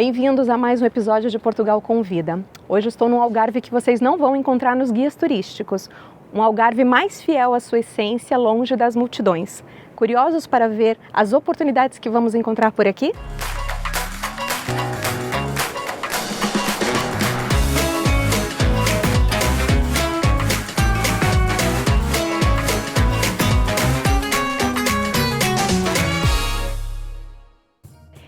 Bem-vindos a mais um episódio de Portugal Convida. Hoje estou num Algarve que vocês não vão encontrar nos guias turísticos. Um Algarve mais fiel à sua essência, longe das multidões. Curiosos para ver as oportunidades que vamos encontrar por aqui?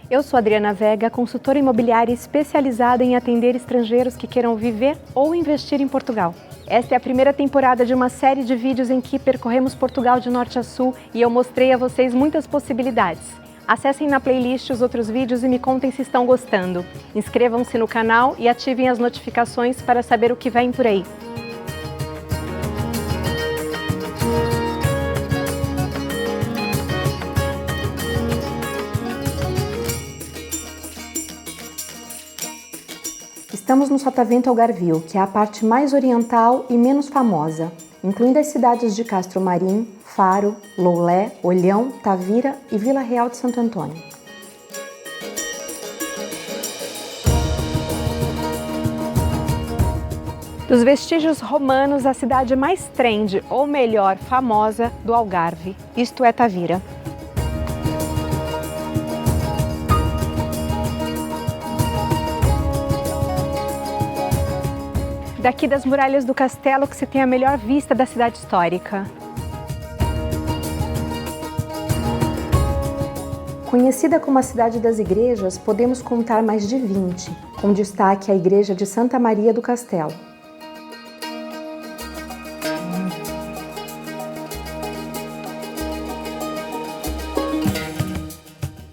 Eu sou Adriana Vega, consultora imobiliária especializada em atender estrangeiros que queiram viver ou investir em Portugal. Esta é a primeira temporada de uma série de vídeos em que percorremos Portugal de norte a sul e eu mostrei a vocês muitas possibilidades. Acessem na playlist os outros vídeos e me contem se estão gostando. Inscrevam-se no canal e ativem as notificações para saber o que vem por aí. Estamos no Sotavento Algarvio, que é a parte mais oriental e menos famosa, incluindo as cidades de Castro Marim, Faro, Loulé, Olhão, Tavira e Vila Real de Santo Antônio. Dos vestígios romanos, a cidade mais trendy, ou melhor, famosa, do Algarve, isto é Tavira. Daqui das muralhas do castelo que se tem a melhor vista da cidade histórica. Conhecida como a cidade das igrejas, podemos contar mais de 20, com destaque a igreja de Santa Maria do Castelo.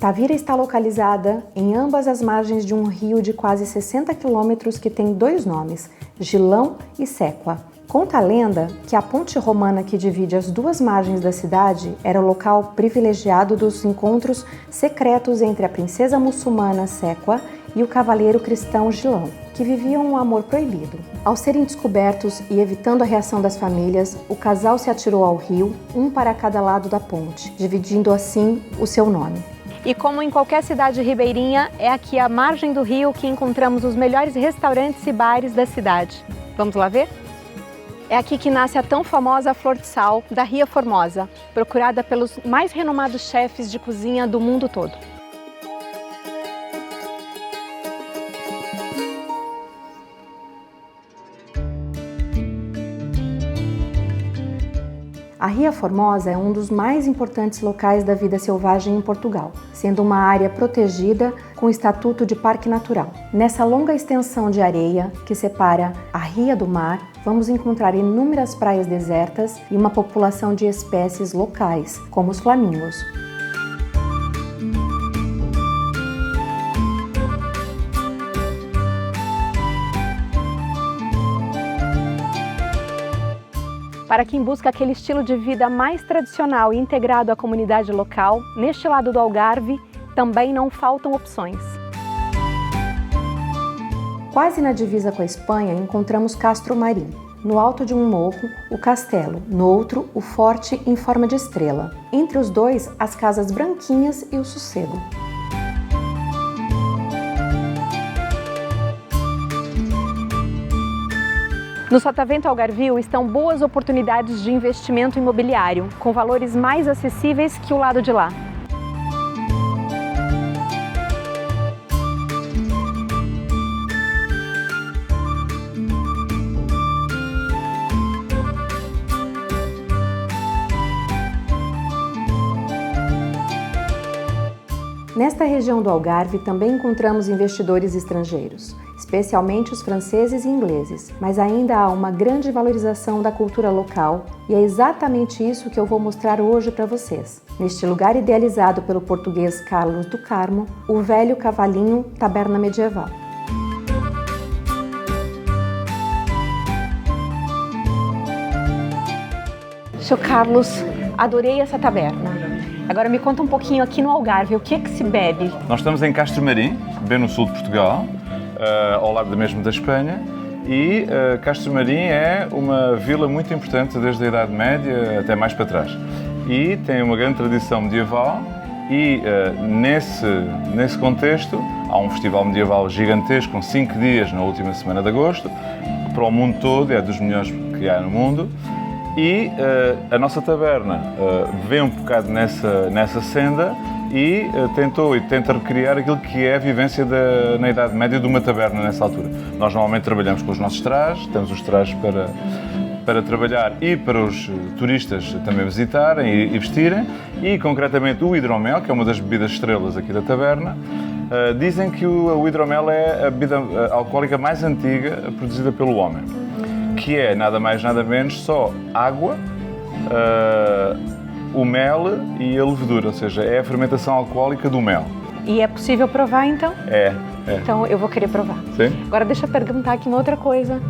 Tavira está localizada em ambas as margens de um rio de quase 60 quilômetros que tem dois nomes, Gilão e Séqua. Conta a lenda que a ponte romana que divide as duas margens da cidade era o local privilegiado dos encontros secretos entre a princesa muçulmana Séqua e o cavaleiro cristão Gilão, que viviam um amor proibido. Ao serem descobertos e evitando a reação das famílias, o casal se atirou ao rio, um para cada lado da ponte, dividindo assim o seu nome. E como em qualquer cidade ribeirinha, é aqui à margem do rio que encontramos os melhores restaurantes e bares da cidade. Vamos lá ver? É aqui que nasce a tão famosa flor de sal da Ria Formosa, procurada pelos mais renomados chefes de cozinha do mundo todo. A Ria Formosa é um dos mais importantes locais da vida selvagem em Portugal, sendo uma área protegida com estatuto de Parque Natural. Nessa longa extensão de areia que separa a Ria do mar, vamos encontrar inúmeras praias desertas e uma população de espécies locais, como os flamingos. Para quem busca aquele estilo de vida mais tradicional e integrado à comunidade local, neste lado do Algarve também não faltam opções. Quase na divisa com a Espanha encontramos Castro Marim. No alto de um morro, o castelo, no outro, o forte em forma de estrela. Entre os dois, as casas branquinhas e o sossego. No Sotavento Algarvio estão boas oportunidades de investimento imobiliário, com valores mais acessíveis que o lado de lá. Nesta região do Algarve também encontramos investidores estrangeiros, especialmente os franceses e ingleses, mas ainda há uma grande valorização da cultura local e é exatamente isso que eu vou mostrar hoje para vocês. Neste lugar idealizado pelo português Carlos do Carmo, o velho cavalinho Taberna Medieval. Seu Carlos, adorei essa taberna. Agora me conta um pouquinho aqui no Algarve, o que é que se bebe? Nós estamos em Castro Marim, bem no sul de Portugal, ao lado mesmo da Espanha, e Castro Marim é uma vila muito importante desde a Idade Média até mais para trás. E tem uma grande tradição medieval E nesse contexto há um festival medieval gigantesco com 5 dias na última semana de agosto, para o mundo todo, é dos melhores que há no mundo. E a nossa taberna vê um bocado nessa senda e tentou e tenta recriar aquilo que é a vivência na Idade Média de uma taberna nessa altura. Nós normalmente trabalhamos com os nossos trajes, temos os trajes para trabalhar e para os turistas também visitarem e vestirem, e concretamente o hidromel, que é uma das bebidas estrelas aqui da taberna. Dizem que o hidromel é a bebida alcoólica mais antiga produzida pelo homem, que é nada mais nada menos só água, o mel e a levedura, ou seja, é a fermentação alcoólica do mel. E é possível provar então? É. Então eu vou querer provar. Sim? Agora deixa eu perguntar aqui uma outra coisa.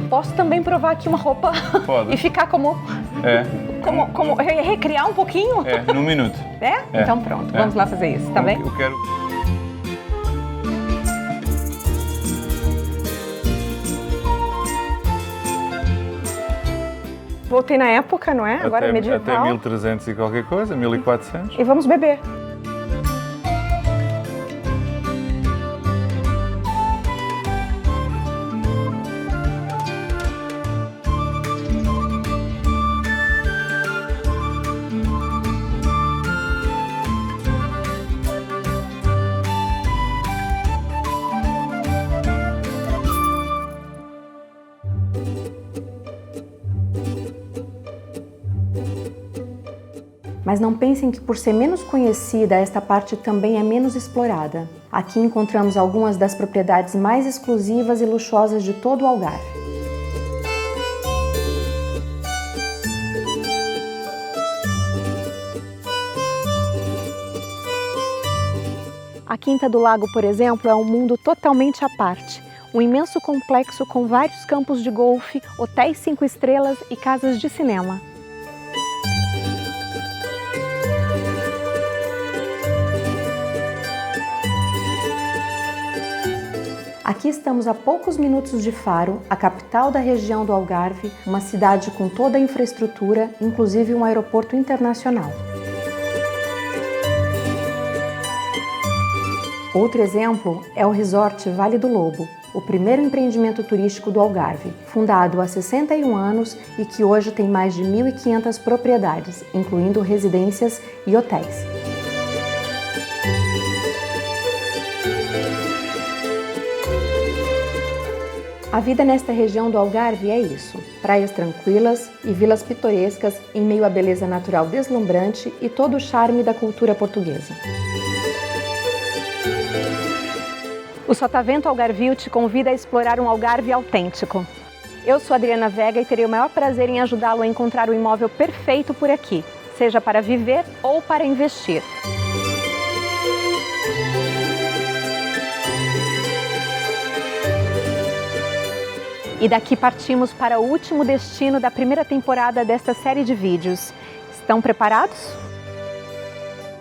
Posso também provar aqui uma roupa? Pode. E ficar como recriar um pouquinho? Num minuto. É? Então pronto, vamos lá fazer isso, tá bem? Eu quero... Voltei na época, não é? Agora é medieval. Até 1300 e qualquer coisa, 1400. E vamos beber. Mas não pensem que por ser menos conhecida, esta parte também é menos explorada. Aqui encontramos algumas das propriedades mais exclusivas e luxuosas de todo o Algarve. A Quinta do Lago, por exemplo, é um mundo totalmente à parte. Um imenso complexo com vários campos de golfe, hotéis 5 estrelas e casas de cinema. Aqui estamos a poucos minutos de Faro, a capital da região do Algarve, uma cidade com toda a infraestrutura, inclusive um aeroporto internacional. Outro exemplo é o Resort Vale do Lobo, o primeiro empreendimento turístico do Algarve, fundado há 61 anos e que hoje tem mais de 1.500 propriedades, incluindo residências e hotéis. A vida nesta região do Algarve é isso, praias tranquilas e vilas pitorescas em meio à beleza natural deslumbrante e todo o charme da cultura portuguesa. O Sotavento Algarvio te convida a explorar um Algarve autêntico. Eu sou Adriana Vega e terei o maior prazer em ajudá-lo a encontrar o imóvel perfeito por aqui, seja para viver ou para investir. E daqui partimos para o último destino da primeira temporada desta série de vídeos. Estão preparados?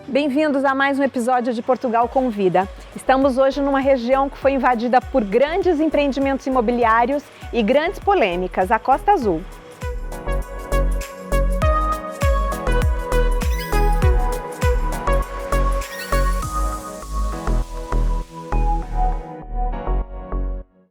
Bem-vindos a mais um episódio de Portugal Convida. Estamos hoje numa região que foi invadida por grandes empreendimentos imobiliários e grandes polêmicas, a Costa Azul.